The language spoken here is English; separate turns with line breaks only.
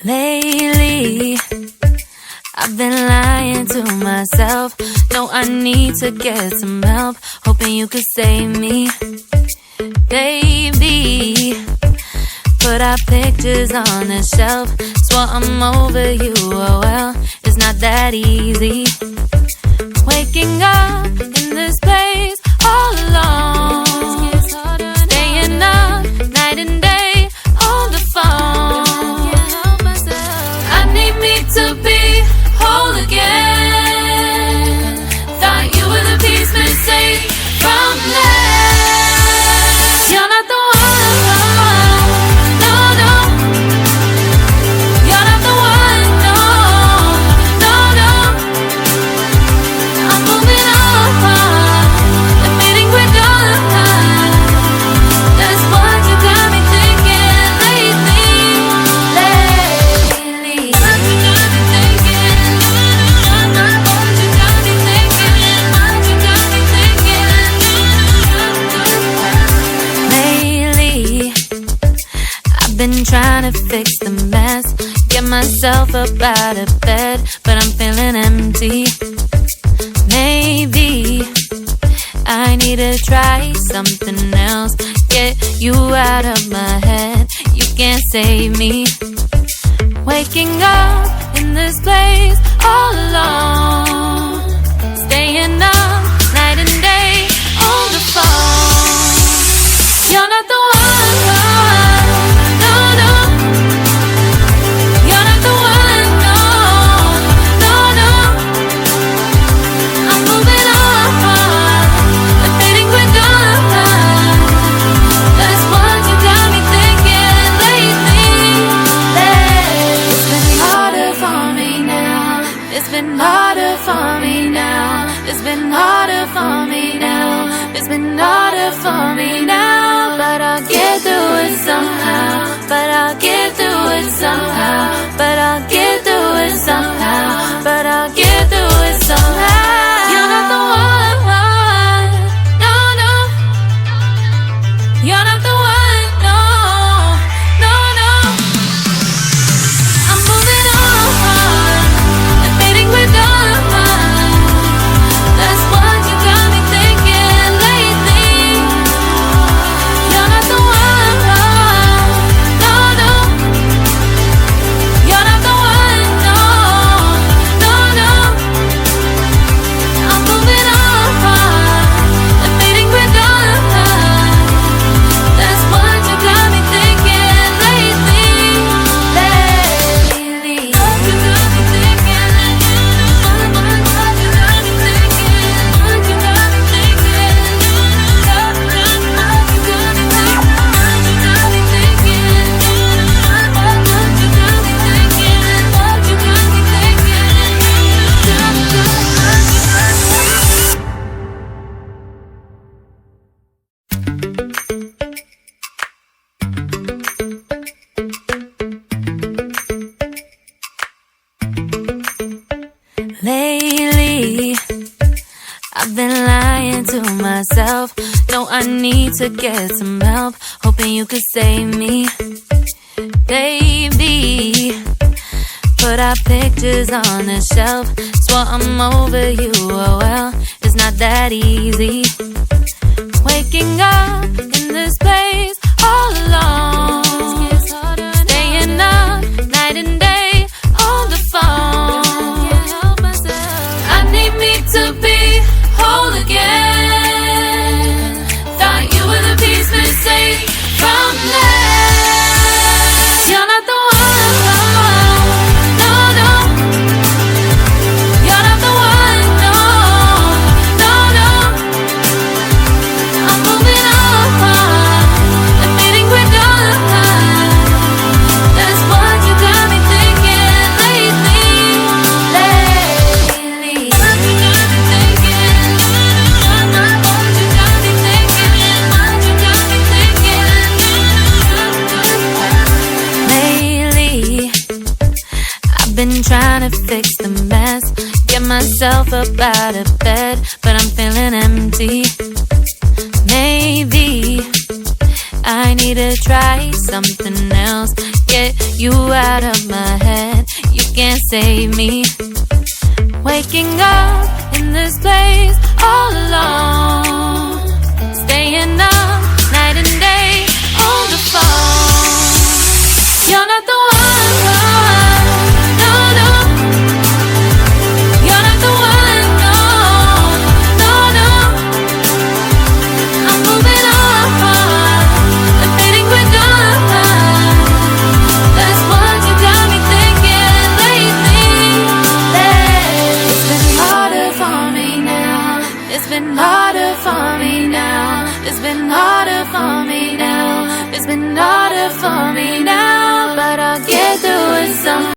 Lately, I've been lying to myself. No, I need to get some help. Hoping you could save me, baby. Put our pictures on the shelf. Swore I'm over you, oh well, it's not that easy. Waking up in this place all alone, staying up night and day on the phone. I need me to be whole again. Thought you were the piece missing from left. You're not the one, no, no. You're not the one, no, no, no. I'm moving on, admitting we're done. That's what you got me thinking lately. What you got me thinking? What you got me thinking? What you got me thinking? Lately, I've been trying to fix the mess, get myself up out of bed, but I'm feeling empty. Maybe I need to try something else. Get you out of my head, you can't save me. Waking up in this place all alone, staying up night and day on the phone. You're not the one, no, no. You're not the one, no, no, no. I'm moving on, admitting we're done. That's what you got me thinking lately. It's been harder for me now. It's been harder for me now. It's been harder for me now. It's been harder for me now. But I'll get through it somehow. But I'll get through it somehow. But I'll get through it somehow. But I'll get through it somehow. You're not the one, no, no. You're not the one, no, no, no. I'm moving on, admitting we're done. That's what you got me thinking lately. You're not the one, no, no. You're not the one, no, no, no. I'm moving on, admitting we're done. That's what you got me thinking lately. What you got me thinking? What you got me thinking? What you got me thinking? What you got me thinking? What you got me thinking? What you got me thinking? What you got me Lately, I've been lying to myself. No, I need to get some help. Hoping you could save me, baby. Put our pictures on the shelf. Swore I'm over you, oh well, it's not that easy. Waking up in this place all alone, staying up night and day on the phone. I need me to be whole again. Thought you were the piece missing from left. You're not the one, no, no. You're not the one, no, no, no. I'm moving on, admitting we're done. That's what you got me thinking lately. What you got me thinking? What you got me thinking? What you got me thinking? Lately, I've been trying to fix the mess, get myself up out of bed, but I'm feeling empty. Maybe I need to try something else. Get you out of my can't save me. Waking up in this place all alone, staying up night and day on the phone. You're not the one, no, no. You're not the one, no, no, no. I'm moving on, and fading quick on. That's what you got me thinking lately. It's been harder for me now. It's been harder for me now. It's been harder for me now. It's been harder for me now. But I'll get through it somehow.